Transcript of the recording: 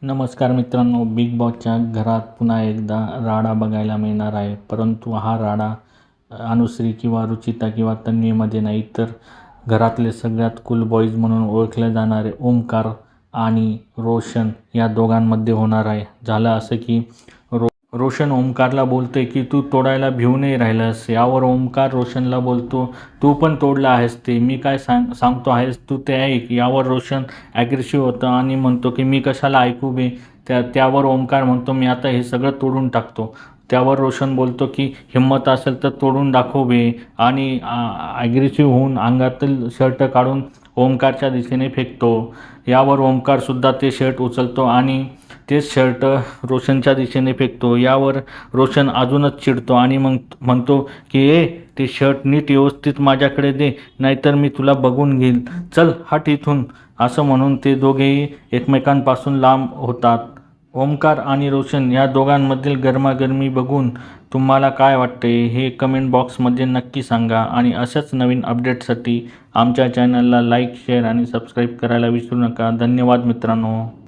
नमस्कार मित्रांनो, बिग बॉसच्या घरात पुन्हा एकदा राडा बघायला मिळणार आहे. परंतु हा राडा अनुश्री किंवा रुचिता किंवा तन्वीमध्ये नाही, तर घरातले सगळ्यात कूल बॉईज म्हणून ओळखले जाणारे ओमकार आणि रोशन या दोघांमध्ये होणार आहे. झालं असं की रोशन ओमकारला बोलतोय की तू तोडायला भिवू नाही राहिलंस. यावर ओमकार रोशनला बोलतो, तू पण तोडलं आहेस ते, मी काय सांगतो आहेस तू ते ऐक. यावर रोशन ॲग्रेसिव्ह होतं आणि म्हणतो की मी कशाला ऐकू बे. त्यावर ओमकार म्हणतो मी आता हे सगळं तोडून टाकतो. त्यावर रोशन बोलतो की हिंमत असेल तर तोडून दाखव बे, आणि ॲग्रेसिव्ह होऊन अंगातील शर्ट काढून ओमकारच्या दिशेने फेकतो. यावर ओमकारसुद्धा ते शर्ट उचलतो आणि तेच शर्ट रोशनच्या दिशेने फेकतो. यावर रोशन अजूनच चिडतो आणि मग म्हणतो की ते शर्ट नीट व्यवस्थित माझ्याकडे दे, नाहीतर मी तुला बघून घेईल, चल हट इथून. असं म्हणून ते दोघेही एकमेकांपासून लांब होतात. ओमकार आणि रोशन या दोघांमधील गरमागरमी बघून तुम्हाला काय वाटते हे कमेंट बॉक्समध्ये नक्की सांगा. आणि अशाच नवीन अपडेटसाठी आमच्या चॅनलला लाईक, शेअर आणि सबस्क्राईब करायला विसरू नका. धन्यवाद मित्रांनो.